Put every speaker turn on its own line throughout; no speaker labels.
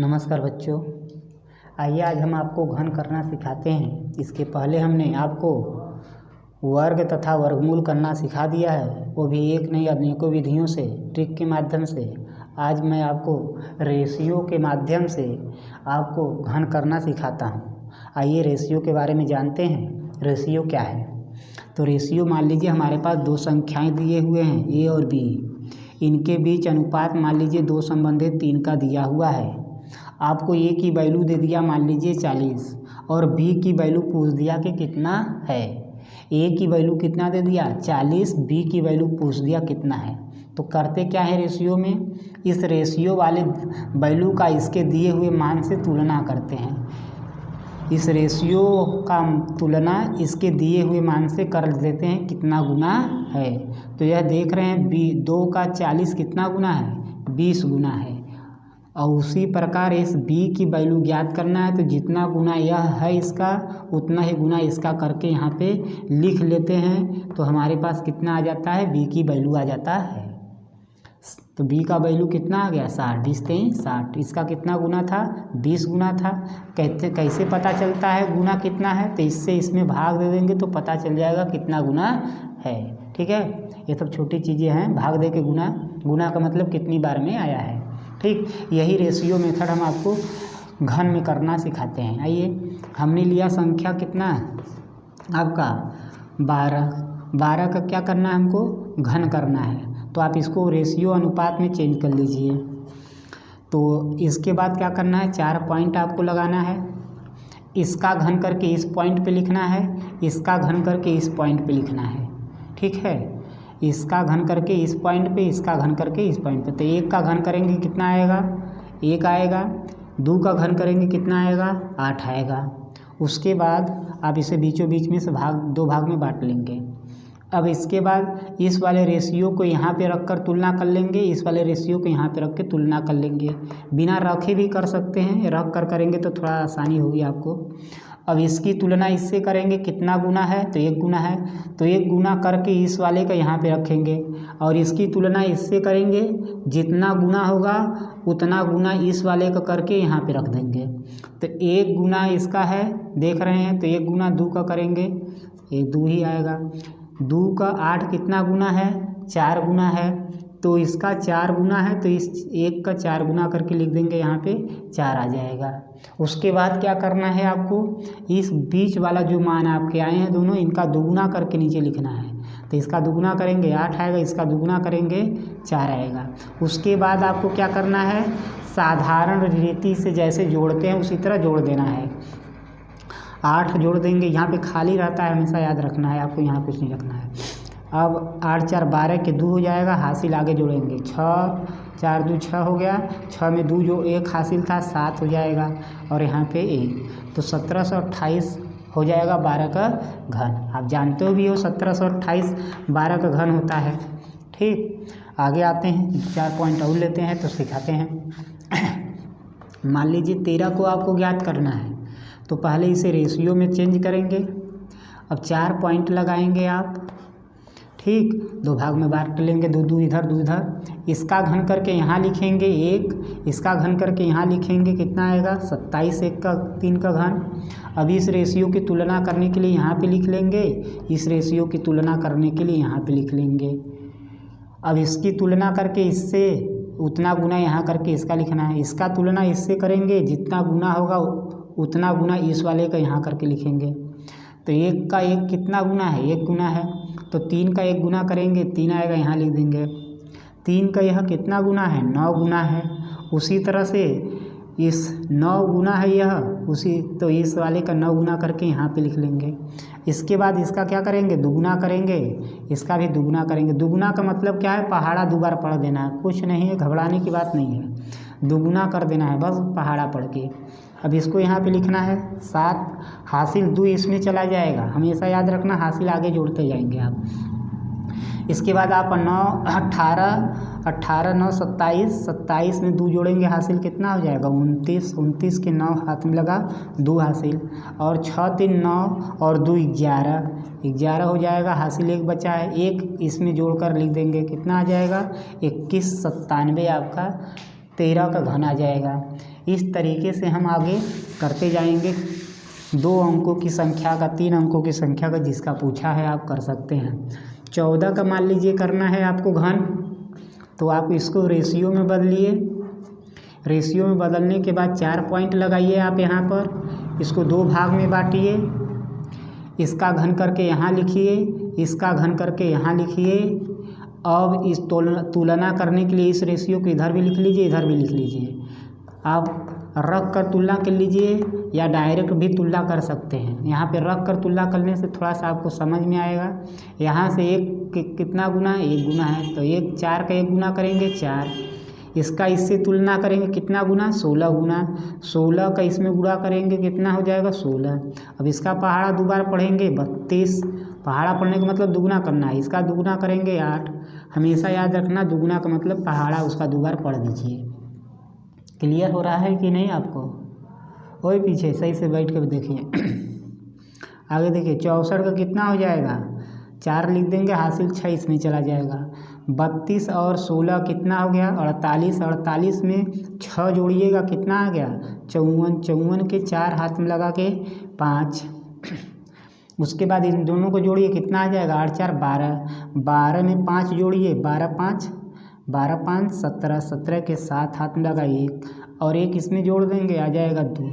नमस्कार बच्चों, आइए आज हम आपको घन करना सिखाते हैं। इसके पहले हमने आपको वर्ग तथा वर्गमूल करना सिखा दिया है, वो भी एक नहीं अनेकों विधियों से, ट्रिक के माध्यम से। आज मैं आपको रेशियो के माध्यम से आपको घन करना सिखाता हूँ। आइए रेशियो के बारे में जानते हैं। रेशियो क्या है? तो रेशियो मान लीजिए हमारे पास दो संख्याएं दिए हुए हैं ए और बी, इनके बीच अनुपात मान लीजिए 2 संबंधित 3 का दिया हुआ है। आपको ए की वैल्यू दे दिया मान लीजिए 40 और बी की वैल्यू पूछ दिया कि कितना है। ए की वैल्यू कितना दे दिया 40, बी की वैल्यू पूछ दिया कितना है। तो करते क्या है रेशियो में, इस रेशियो वाले वैल्यू का इसके दिए हुए मान से तुलना करते हैं। इस रेशियो का तुलना इसके दिए हुए मान से कर देते हैं कितना गुना है। तो यह देख रहे हैं बी 2 का 40 कितना गुना है, 20 गुना है। और उसी प्रकार इस b की वैल्यू ज्ञात करना है, तो जितना गुना यह है इसका उतना ही गुना इसका करके यहाँ पे लिख लेते हैं। तो हमारे पास कितना आ जाता है, b की वैल्यू आ जाता है। तो b का वैल्यू कितना आ गया 60, 20 23 60। इसका कितना गुना था, 20 गुना था। कैसे पता चलता है गुना कितना है, तो इससे इसमें भाग दे देंगे तो पता चल जाएगा कितना गुना है। ठीक है, ये सब छोटी चीज़ें हैं। भाग दे के गुना का मतलब कितनी बार में आया है। ठीक, यही रेशियो मेथड हम आपको घन में करना सिखाते हैं। आइए, हमने लिया संख्या कितना आपका 12 का क्या करना है, हमको घन करना है। तो आप इसको रेशियो अनुपात में चेंज कर लीजिए। तो इसके बाद क्या करना है, 4 पॉइंट आपको लगाना है। इसका घन करके इस पॉइंट पे लिखना है, इसका घन करके इस पॉइंट पे लिखना है। ठीक है, इसका घन करके इस पॉइंट पे, इसका घन करके इस पॉइंट पे। तो 1 का घन करेंगे कितना आएगा, 1 आएगा। 2 का घन करेंगे कितना आएगा, 8 आएगा। उसके बाद आप इसे बीचों बीच में से 2 भाग में बांट लेंगे। अब इसके बाद इस वाले रेशियो को यहाँ पे रख कर तुलना कर लेंगे, इस वाले रेशियो को यहाँ पे रख के तुलना कर लेंगे। बिना रखे भी कर सकते हैं, रख कर करेंगे तो थोड़ा आसानी होगी आपको। अब इसकी तुलना इससे करेंगे, कितना गुना है, तो 1 गुना है। तो 1 गुना करके इस वाले का यहाँ पे रखेंगे और इसकी तुलना इससे करेंगे, जितना गुना होगा उतना गुना इस वाले का करके यहाँ पे रख देंगे। तो 1 गुना इसका है, देख रहे हैं। तो 1 गुना 2 का करेंगे, 1 2 ही आएगा। 2 का 8 कितना गुना है, 4 गुना है। तो इसका 4 गुना है, तो इस 1 का 4 गुना करके लिख देंगे, यहाँ पे 4 आ जाएगा। उसके बाद क्या करना है आपको, इस बीच वाला जो मान आपके आए हैं दोनों, इनका दुगुना करके नीचे लिखना है। तो इसका दुगुना करेंगे 8 आएगा, इसका दुगुना करेंगे 4 आएगा। उसके बाद आपको क्या करना है, साधारण रीति से जैसे जोड़ते हैं उसी तरह जोड़ देना है। 8 जोड़ देंगे, यहाँ पे खाली रहता है, हमेशा याद रखना है आपको, यहाँ कुछ नहीं रखना है। अब 8 4 12 के 2 हो जाएगा, हासिल आगे जोड़ेंगे। 6 4 2 6 हो गया, 6 में 2 जो 1 हासिल था 7 हो जाएगा और यहाँ पे 1। तो 1728 हो जाएगा 12 का घन। आप जानते हो भी हो 1728 12 का घन होता है। ठीक, आगे आते हैं, 4 पॉइंट और लेते हैं तो सिखाते हैं। मान लीजिए 13 को आपको ज्ञात करना है, तो पहले इसे रेशियो में चेंज करेंगे। अब 4 पॉइंट लगाएंगे आप। ठीक, 2 भाग में बांट लेंगे, 2 2 इधर 2 इधर। इसका घन करके यहाँ लिखेंगे 1, इसका घन करके यहाँ लिखेंगे, कितना आएगा 27 1 का 3 का घन। अब इस रेशियो की तुलना करने के लिए यहाँ पे लिख लेंगे, इस रेशियो की तुलना करने के लिए यहाँ पे लिख लेंगे। अब इसकी तुलना करके इससे उतना गुना यहाँ करके इसका लिखना है। इसका तुलना इससे करेंगे, जितना गुना होगा उतना गुना इस वाले का यहाँ करके लिखेंगे। तो 1 का 1 कितना गुना है, 1 गुना है। तो 3 का 1 गुना करेंगे, 3 आएगा, यहाँ लिख देंगे। 3 का यह कितना गुना है, 9 गुना है। उसी तरह से इस 9 गुना है यह, तो इस वाले का 9 गुना करके यहाँ पे लिख लेंगे। इसके बाद इसका क्या करेंगे, दुगुना करेंगे, इसका भी दुगुना करेंगे। दुगुना का मतलब क्या है, पहाड़ा 2 बार पढ़ देना है, कुछ नहीं है, घबराने की बात नहीं है। दुगुना कर देना है बस पहाड़ा पढ़ के। अब इसको यहाँ पे लिखना है 7, हासिल 2 इसमें चला जाएगा, हमेशा याद रखना, हासिल आगे जोड़ते जाएंगे आप। इसके बाद आप 9 18 9 27 में 2 जोड़ेंगे, हासिल कितना हो जाएगा 29 के 9 हाथ में लगा 2 हासिल, और 6 3 9 और 2 11 हो जाएगा। हासिल 1 बचा है, 1 इसमें जोड़कर लिख देंगे, कितना आ जाएगा 21 97 आपका 13 का घन आ जाएगा। इस तरीके से हम आगे करते जाएंगे। 2 अंकों की संख्या का, 3 अंकों की संख्या का जिसका पूछा है आप कर सकते हैं। 14 का मान लीजिए करना है आपको घन, तो आप इसको रेशियो में बदलिए। रेशियो में बदलने के बाद 4 पॉइंट लगाइए आप यहाँ पर, इसको 2 भाग में बांटिए। इसका घन करके यहाँ लिखिए, इसका घन करके यहाँ लिखिए। अब इस तुलना करने के लिए इस रेशियो को इधर भी लिख लीजिए, इधर भी लिख लीजिए। आप रख कर तुलना कर लीजिए या डायरेक्ट भी तुलना कर सकते हैं। यहाँ पे रख कर तुलना करने से थोड़ा सा आपको समझ में आएगा। यहाँ से 1 कितना गुना है, 1 गुना है, तो 4 का 1 गुना करेंगे 4। इसका इससे तुलना करेंगे कितना गुना, 16 गुना। 16 का इसमें गुणा करेंगे कितना हो जाएगा, 16। अब इसका पहाड़ा दोबारा पढ़ेंगे 32। पहाड़ा पढ़ने का मतलब दुगुना करना है, इसका दुगुना करेंगे 8। हमेशा याद रखना दुगुना का मतलब पहाड़ा उसका दोबारा पढ़ दीजिए। क्लियर हो रहा है कि नहीं आपको? वही पीछे सही से बैठ कर देखिए। आगे देखिए 64 का कितना हो जाएगा, 4 लिख देंगे, हासिल 6 इसमें चला जाएगा। 32 और 16 कितना हो गया, 48। 48 में 6 जोड़िएगा कितना आ गया, 54। 54 के 4 हाथ में लगा के 5। उसके बाद इन दोनों को जोड़िए कितना आ जाएगा, 8 4 12। 12 में 5 जोड़िए, 12 5 17। 17 के 7 हाथ में लगा 1 और 1 इसमें जोड़ देंगे, आ जाएगा 2।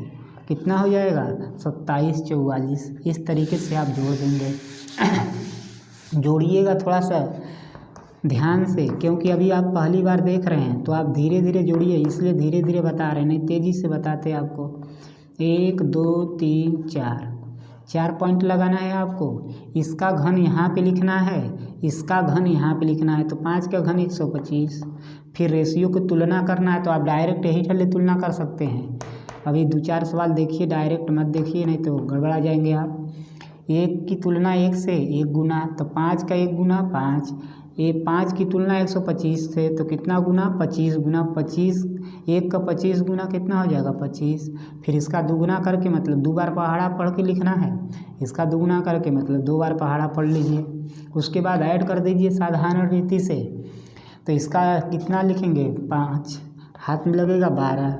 कितना हो जाएगा, 27 44। इस तरीके से आप जोड़ देंगे। जोड़िएगा थोड़ा सा ध्यान से, क्योंकि अभी आप पहली बार देख रहे हैं, तो आप धीरे धीरे जोड़िए, इसलिए धीरे धीरे बता रहे हैं, नहीं तेज़ी से बताते आपको। 1 2 3 4 पॉइंट लगाना है आपको। इसका घन यहाँ पे लिखना है, इसका घन यहाँ पे लिखना है, तो 5 का घन 125। फिर रेशियो को तुलना करना है, तो आप डायरेक्ट यही ठल्ले तुलना कर सकते हैं। अभी 2-4 सवाल देखिए, डायरेक्ट मत देखिए, नहीं तो गड़बड़ा जाएंगे आप। 1 की तुलना 1 से 1 गुना, तो 5 का 1 गुना 5। ये 5 की तुलना 125 से, तो कितना गुना, 25 गुना। 25 1 का 25 गुना कितना हो जाएगा, 25। फिर इसका दुगुना करके मतलब 2 बार पहाड़ा पढ़ के लिखना है। इसका दुगुना करके मतलब 2 बार पहाड़ा पढ़ लीजिए। उसके बाद ऐड कर दीजिए साधारण रीति से, तो इसका कितना लिखेंगे, 5 हाथ में लगेगा 12।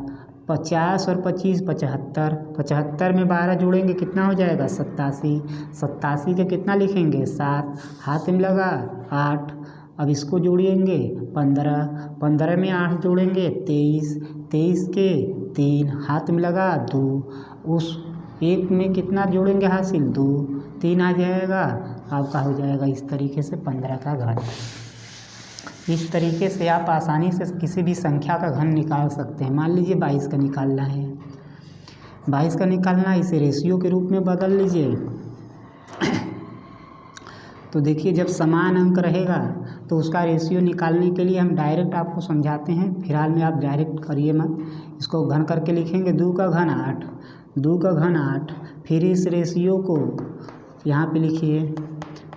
50 और 25 75। 75 में 12 जोड़ेंगे कितना हो जाएगा, 87। 87 के कितना लिखेंगे, 7 हाथ में लगा 8। अब इसको जोड़ेंगे 15। 15 में 8 जोड़ेंगे 23। 23 के 3 हाथ में लगा 2। उस 1 में कितना जोड़ेंगे, हासिल 2। 3 आ जाएगा आपका, हो जाएगा इस तरीके से 15 का घन। इस तरीके से आप आसानी से किसी भी संख्या का घन निकाल सकते हैं। मान लीजिए 22 का निकालना है, 22 का निकालना, इसे रेशियो के रूप में बदल लीजिए। तो देखिए जब समान अंक रहेगा तो उसका रेशियो निकालने के लिए हम डायरेक्ट आपको समझाते हैं। फिलहाल में आप डायरेक्ट करिए मत, इसको घन करके लिखेंगे 2 का घन 8। 2 का घन 8। फिर इस रेशियो को यहाँ पे लिखिए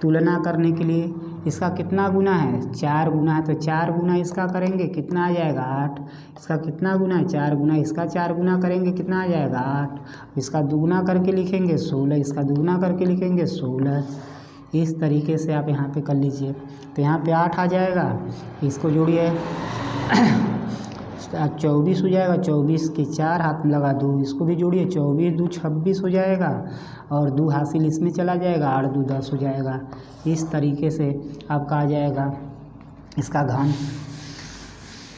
तुलना करने के लिए। इसका कितना गुना है, 4 गुना है, तो 4 गुना इसका करेंगे कितना आ जाएगा, 8। इसका कितना गुना है, 4 गुना। इसका 4 गुना करेंगे कितना आ जाएगा, 8। इसका दुगुना करके लिखेंगे 16। इसका दुगुना करके लिखेंगे 16। इस तरीके से आप यहाँ पे कर लीजिए, तो यहाँ पे 8 आ जाएगा। इसको जोड़िए 24 हो जाएगा। 24 के 4 हाथ में लगा 2, इसको भी जोड़िए, 24 2 26 हो जाएगा और 2 हासिल इसमें चला जाएगा, 8 2 10 हो जाएगा। इस तरीके से आपका आ जाएगा इसका घन।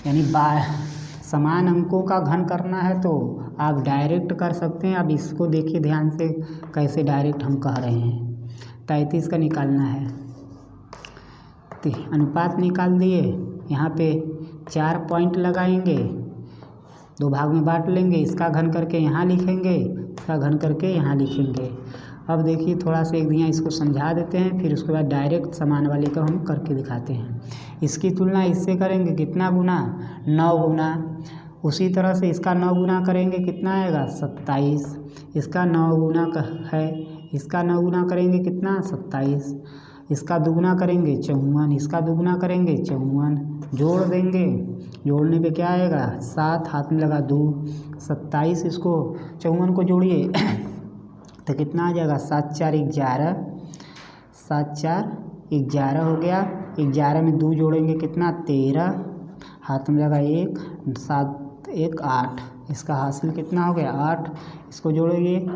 यानी समान अंकों का घन करना है तो आप डायरेक्ट कर सकते हैं। अब इसको देखिए ध्यान से कैसे डायरेक्ट हम कह रहे हैं। 33 का निकालना है, तो अनुपात निकाल दिए। यहाँ पे 4 पॉइंट लगाएंगे, 2 भाग में बांट लेंगे। इसका घन करके यहाँ लिखेंगे, इसका घन करके यहाँ लिखेंगे। अब देखिए थोड़ा सा एक दिया इसको समझा देते हैं, फिर उसके बाद डायरेक्ट समान वाले को हम करके दिखाते हैं। इसकी तुलना इससे करेंगे कितना गुना, 9 गुना। उसी तरह से इसका 9 गुना करेंगे कितना आएगा, 27। इसका 9 गुना है, इसका 9 गुना करेंगे कितना, 27। इसका दुगुना करेंगे 54। इसका दुगुना करेंगे 54। जोड़ देंगे, जोड़ने पे क्या आएगा, 7 हाथ में लगा 2। 27 इसको 54 को जोड़िए तो कितना आ जाएगा, 7 4 11। 7 4 11 हो गया। 11 में 2 जोड़ेंगे कितना, 13 हाथ में लगा 1। 7 1 8। इसका हासिल कितना हो गया 8, इसको जोड़ेंगे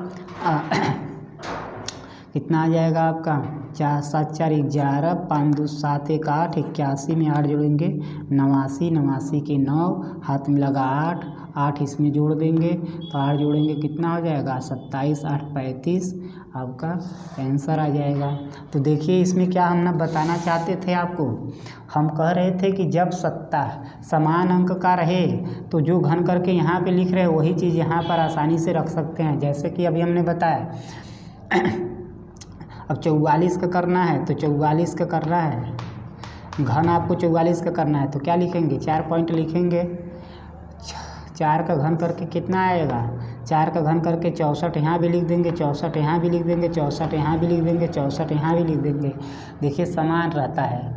कितना आ जाएगा आपका 4 7 4 11, 5 2 7 1 8, 81 में 8 जोड़ेंगे 89, 89 के 9, हाथ में लगा 8, 8 इसमें जोड़ देंगे तो 8 जोड़ेंगे कितना हो जाएगा 27, 8 35, आपका आंसर आ जाएगा। तो देखिए इसमें क्या हम ना बताना चाहते थे आपको, हम कह रहे थे कि जब सत्ता समान अंक का रहे तो जो घन करके यहाँ पे लिख रहे हैं वही चीज़ यहाँ पर आसानी से रख सकते हैं। जैसे कि अभी हमने बताया अब 44 का करना है तो 44 का करना है, घन आपको 44 का करना है तो क्या लिखेंगे 4 पॉइंट लिखेंगे, 4 का घन करके कितना आएगा 4 का घन करके 64 यहाँ भी लिख देंगे, 64 यहाँ भी लिख देंगे, 64 यहाँ भी लिख देंगे, 64 यहाँ भी लिख देंगे। देखिए समान रहता है,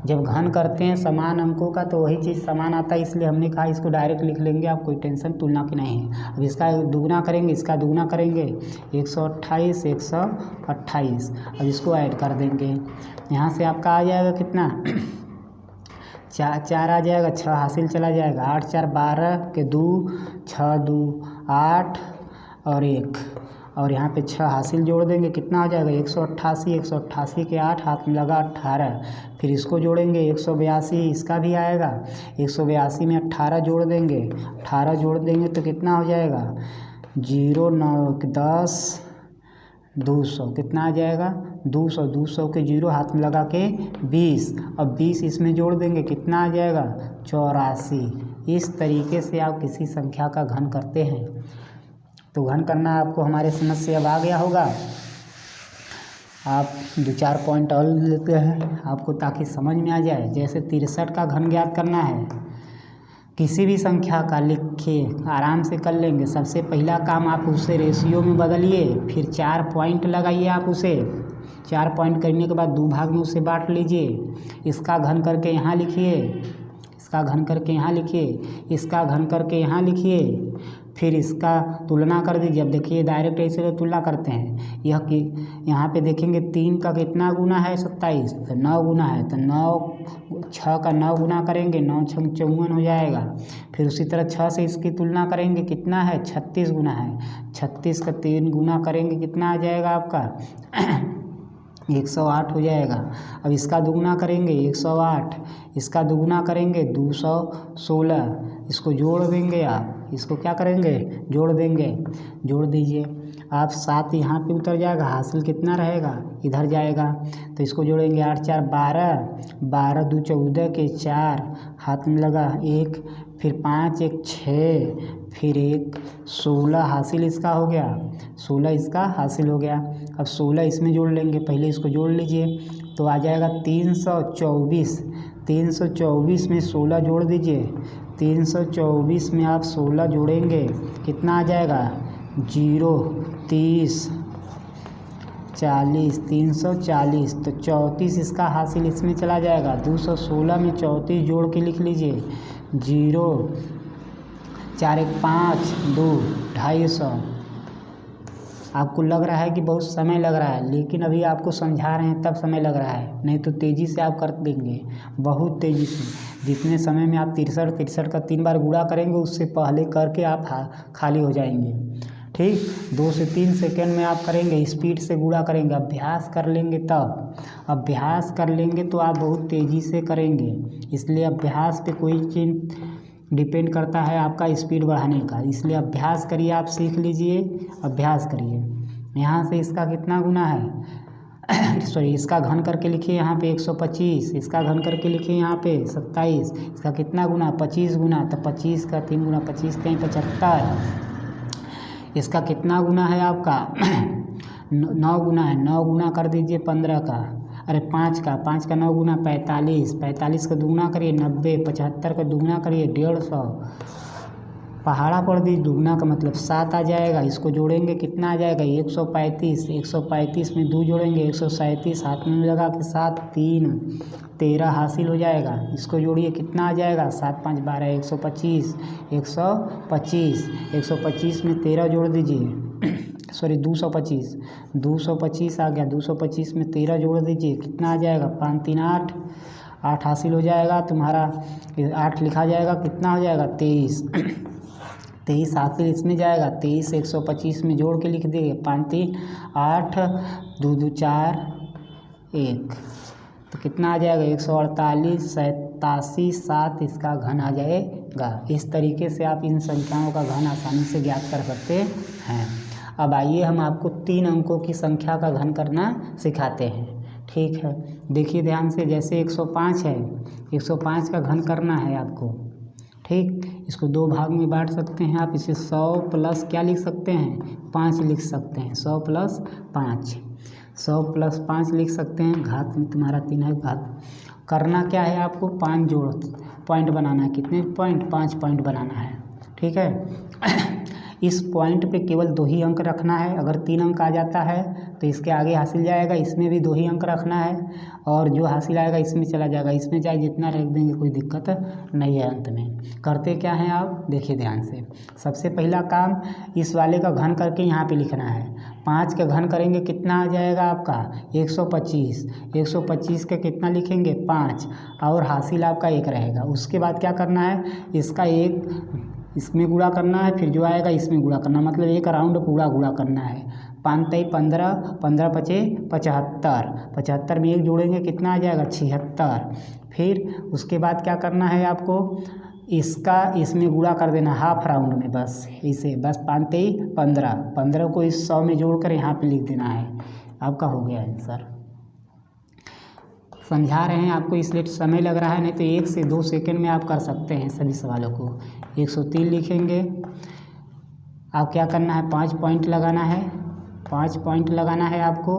जब घन करते हैं समान अंकों का तो वही चीज़ समान आता है, इसलिए हमने कहा इसको डायरेक्ट लिख लेंगे, आप कोई टेंशन तुलना की नहीं है। अब इसका दुगना करेंगे, इसका दुगना करेंगे 128, 128, अब इसको ऐड कर देंगे, यहाँ से आपका आ जाएगा कितना 4 आ जाएगा, 6 हासिल चला जाएगा, 8 4 12 के 2, 6 2 8 और 1, और यहाँ पे 6 हासिल जोड़ देंगे कितना हो जाएगा 188, 188 के 8, हाथ में लगा 18, फिर इसको जोड़ेंगे 182, इसका भी आएगा 182 में 18 जोड़ देंगे, 18 जोड़ देंगे तो कितना हो जाएगा 0 9 10 200, कितना आ जाएगा 200, 200 के 0 हाथ में लगा के 20, अब 20 इसमें जोड़ देंगे कितना आ जाएगा 84। इस तरीके से आप किसी संख्या का घन करते हैं। तो घन करना आपको हमारे समझ से अब आ गया होगा। आप 2-4 पॉइंट और लेते हैं आपको ताकि समझ में आ जाए। जैसे 63 का घन ज्ञात करना है, किसी भी संख्या का लिखिए, आराम से कर लेंगे। सबसे पहला काम आप उसे रेशियो में बदलिए, फिर 4 पॉइंट लगाइए, आप उसे 4 पॉइंट करने के बाद 2 भाग में उसे बांट लीजिए। इसका घन करके यहाँ लिखिए, इसका घन करके यहाँ लिखिए, इसका घन करके यहाँ लिखिए, फिर इसका तुलना कर दीजिए। अब देखिए डायरेक्ट ऐसे तो तुलना करते हैं, यह कि यहाँ पे देखेंगे 3 का कितना गुना है 27, तो 9 गुना है, तो 9 6 का 9 गुना करेंगे, 9 6 54 हो जाएगा। फिर उसी तरह 6 से इसकी तुलना करेंगे कितना है 36 गुना है, 36 का 3 गुना करेंगे कितना आ जाएगा आपका 108 हो जाएगा। अब इसका दुगना करेंगे 108, इसका दुगना करेंगे 216, इसको जोड़ देंगे, आप इसको क्या करेंगे जोड़ देंगे, जोड़ दीजिए आप। 7 यहाँ पे उतर जाएगा, हासिल कितना रहेगा इधर जाएगा, तो इसको जोड़ेंगे 8 4 12, 12 2 14 के 4, हाथ में लगा 1, फिर 5 1 6, फिर 1 16 हासिल इसका हो गया, 16 इसका हासिल हो गया। अब 16 इसमें जोड़ लेंगे, पहले इसको जोड़ लीजिए तो आ जाएगा 324, 324 में 16 जोड़ दीजिए, 324 में आप 16 जोड़ेंगे कितना आ जाएगा 0 30 40, 340, तो 34 इसका हासिल इसमें चला जाएगा। 216 में 34 जोड़ के लिख लीजिए 0 4 1 5 2 250। आपको लग रहा है कि बहुत समय लग रहा है, लेकिन अभी आपको समझा रहे हैं तब समय लग रहा है, नहीं तो तेज़ी से आप कर देंगे, बहुत तेज़ी से। जितने समय में आप 63 का 3 बार गुणा करेंगे उससे पहले करके आप खाली हो जाएंगे। ठीक 2 से 3 सेकंड में आप करेंगे, स्पीड से गुणा करेंगे, अभ्यास कर लेंगे तब। अभ्यास कर लेंगे तो आप बहुत तेज़ी से करेंगे, इसलिए अभ्यास पे कोई चीज़ डिपेंड करता है आपका स्पीड बढ़ाने का, इसलिए अभ्यास करिए, आप सीख लीजिए, अभ्यास करिए। यहाँ से इसका कितना गुना है सॉरी इसका घन करके लिखिए यहाँ पे 125, इसका घन करके लिखिए यहाँ पे 27, इसका कितना गुना 25 गुना, तो 25 का 3 गुना 25 3 75, इसका कितना गुना है आपका 9 गुना है, 9 गुना कर दीजिए 15 का, अरे 5 का 9 गुना 45, 45 का दुगना करिए 90, 75 का दुगना करिए 150, पहाड़ा पड़ दी, दुगना का मतलब 7 आ जाएगा। इसको जोड़ेंगे कितना आ जाएगा 135, 135 में 2 जोड़ेंगे 137, हाथ में लगा के 7 3 13 हासिल हो जाएगा। इसको जोड़िए कितना आ जाएगा 7 5 12 125, 125, 125 में 13 जोड़ दीजिए सॉरी 225, 225 आ गया, 225 में 13 जोड़ दीजिए कितना आ जाएगा 5 3 8, 8 हासिल हो जाएगा तुम्हारा, 8 लिखा जाएगा कितना हो जाएगा 23, 23 हासिल इसमें जाएगा, 23 125 में जोड़ के लिख देंगे, 5 3 8 2 2 4 1, तो कितना आ जाएगा 148 87 7 इसका घन आ जाएगा। इस तरीके से आप इन संख्याओं का घन आसानी से ज्ञात कर सकते हैं। अब आइए हम आपको 3 अंकों की संख्या का घन करना सिखाते हैं। ठीक है, देखिए ध्यान से, जैसे 105 है, 105 का घन करना है आपको। ठीक, इसको 2 भाग में बांट सकते हैं आप। इसे 100 प्लस क्या लिख सकते हैं, 5 लिख सकते हैं। 100 प्लस 5, 100 प्लस 5 लिख सकते हैं। घात में तुम्हारा 3 है, घात करना क्या है आपको, 5 जोड़ पॉइंट बनाना है। कितने पॉइंट, 5 पॉइंट बनाना है। ठीक है, इस पॉइंट पे केवल 2 ही अंक रखना है। अगर 3 अंक आ जाता है तो इसके आगे हासिल जाएगा, इसमें भी 2 ही अंक रखना है, और जो हासिल आएगा इसमें चला जाएगा। इसमें चाहे जितना रख देंगे कोई दिक्कत नहीं है। अंत में करते क्या है आप देखिए ध्यान से। सबसे पहला काम, इस वाले का घन करके यहाँ पे लिखना है। 5 का घन करेंगे कितना आ जाएगा आपका 125। 125 का कितना लिखेंगे 5, और हासिल आपका 1 रहेगा। उसके बाद क्या करना है, इसका 1 इसमें गुणा करना है, फिर जो आएगा इसमें गुणा करना, मतलब एक राउंड पूरा गुणा करना है। 5 3 15, 15 5 75, 75 में 1 जोड़ेंगे कितना आ जाएगा 76। फिर उसके बाद क्या करना है आपको, इसका इसमें गुणा कर देना हाफ राउंड में, बस इसे, बस 5 3 15, 15 को इस 100 में जोड़कर यहाँ पे लिख देना है। आपका हो गया आंसर। समझा रहे हैं आपको, इसलिए समय लग रहा है, नहीं तो 1 से 2 सेकंड में आप कर सकते हैं सभी सवालों को। 103 लिखेंगे। आप क्या करना है, 5 पॉइंट लगाना है, 5 पॉइंट लगाना है आपको।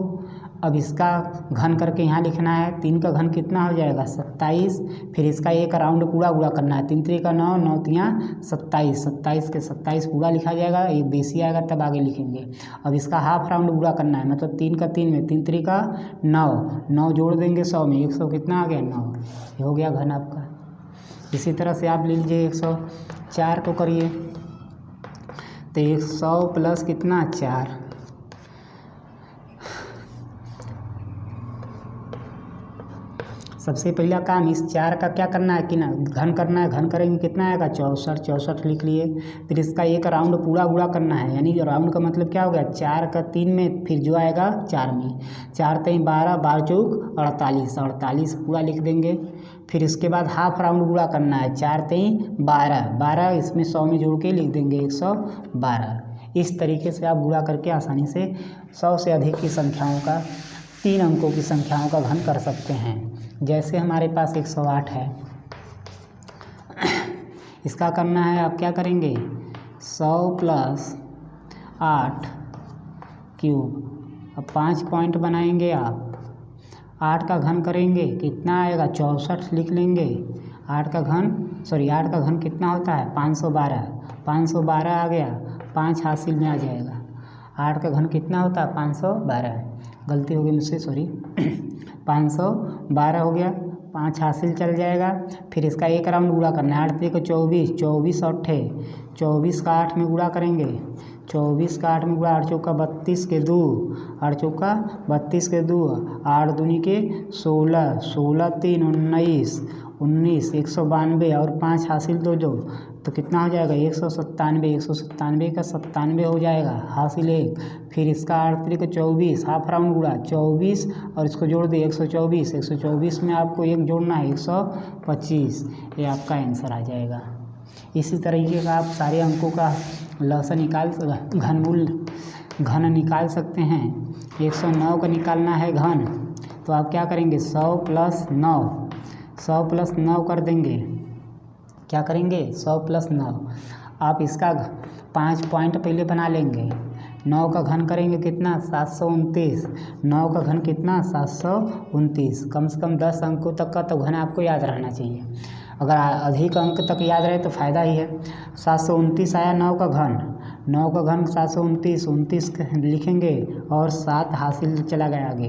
अब इसका घन करके यहाँ लिखना है। 3 का घन कितना हो जाएगा 27, फिर इसका 1 राउंड पूरा गुणा करना है। 3 3 का 9, 9 3 27, 27 के 27 पूरा लिखा जाएगा। एक बेसी आएगा तब आगे लिखेंगे। अब इसका हाफ राउंड पूरा करना है, मतलब 3 का 3 में 3 3 का 9, 9 जोड़ देंगे 100 में, 100 कितना आ गया 9, ये हो गया घन आपका। इसी तरह से आप ले लीजिए 104 को करिए, तो 100 प्लस कितना 4, सबसे पहला काम इस 4 का क्या करना है कि ना घन करना है। घन करेंगे कितना आएगा 64, 64 लिख लिए। फिर इसका 1 राउंड पूरा गुणा करना है, यानी राउंड का मतलब क्या हो गया 4 का 3 में, फिर जो आएगा 4 में, 4 3 12, 12 चौक 48, 48 पूरा लिख देंगे। फिर इसके बाद हाफ राउंड गुणा करना है, 4 3 12, 12 इसमें 100 में जोड़ के लिख देंगे 112। इस तरीके से आप गुणा करके आसानी से 100 से अधिक की संख्याओं का, 3 अंकों की संख्याओं का घन कर सकते हैं। जैसे हमारे पास 108 है, इसका करना है, आप क्या करेंगे 100 प्लस 8 क्यूब। अब 5 पॉइंट बनाएंगे आप। 8 का घन करेंगे कितना आएगा 64 लिख लेंगे। 8 का घन कितना होता है 512, 512 आ गया, 5 हासिल में आ जाएगा। 8 का घन कितना होता है 512, गलती हो गई मुझसे, सॉरी 512 हो गया, 5 हासिल चल जाएगा। फिर इसका 1 राउंड गुणा करना है। 8 3 को 24, 24 8, 24 का 8 में गुणा करेंगे, 24 का 8 में गुणा, 8 चौका 32 के 2, 8 चौका 32 के 2, 8 दूनी के 16, 16 3 19, 19 192 और 5 हासिल 2 2, तो कितना हो जाएगा 197, 197 का 97 हो जाएगा, हासिल 1। फिर इसका 8 3 को 24, हाफ राउंड गुणा 24 और इसको जोड़ दिए 124, 124 में आपको 1 जोड़ना है 125, ये आपका आंसर आ जाएगा। इसी तरीके का आप सारे अंकों का लसन घन निकाल सकते हैं। 109 का निकालना है घन, तो आप क्या करेंगे 100 प्लस 9, 100 प्लस 9 कर देंगे। क्या करेंगे 100 प्लस 9। आप इसका 5 पॉइंट पहले बना लेंगे। 9 का घन करेंगे कितना 729, 9 का घन कितना 729। कम से कम 10 अंकों तक का तो घन आपको याद रहना चाहिए। अगर अधिक अंक तक याद रहे तो फ़ायदा ही है। 729 आया 9 का घन, 9 का घन 729, 29 लिखेंगे और 7 हासिल चला गया आगे।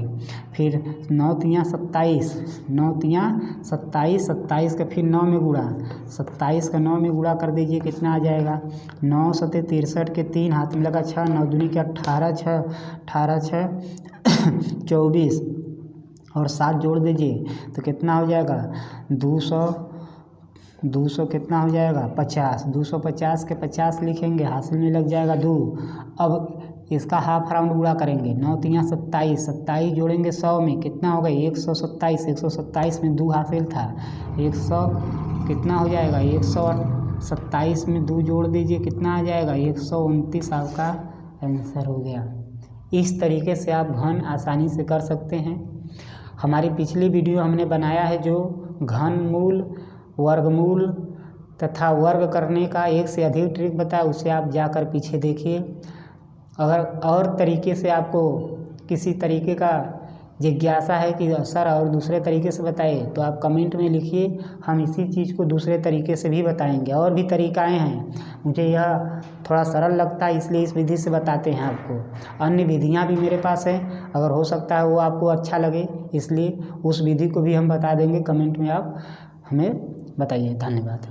फिर 9 3 27, 9 3 27, 27 का फिर 9 में गुणा, 27 का 9 में गुणा कर दीजिए, कितना आ जाएगा 9 7 63 के 3 हाथ में लगा 6, 9 दूनी के 18, 6 18 6 24 और 7 जोड़ दीजिए तो कितना हो जाएगा 200 कितना हो जाएगा 50, 250 के 50 लिखेंगे, हासिल में लग जाएगा 2। अब इसका हाफ राउंड गुणा करेंगे, 9 तिया 27, 27 जोड़ेंगे 100 में कितना होगा 127, 127 में 2 हासिल था, 100 कितना हो जाएगा 127 में 2 जोड़ दीजिए कितना आ जाएगा 129 आपका आंसर हो गया। इस तरीके से आप घन आसानी से कर सकते हैं। हमारी पिछली वीडियो हमने बनाया है जो घनमूल, वर्गमूल तथा वर्ग करने का एक से अधिक ट्रिक बताया, उसे आप जाकर पीछे देखिए। अगर और तरीके से आपको किसी तरीके का जिज्ञासा है कि सर और दूसरे तरीके से बताइए तो आप कमेंट में लिखिए, हम इसी चीज़ को दूसरे तरीके से भी बताएंगे। और भी तरीकाएं हैं, मुझे यह थोड़ा सरल लगता है इसलिए इस विधि से बताते हैं आपको। अन्य विधियां भी मेरे पास हैं, अगर हो सकता है वो आपको अच्छा लगे इसलिए उस विधि को भी हम बता देंगे। कमेंट में आप हमें बताइए। धन्यवाद।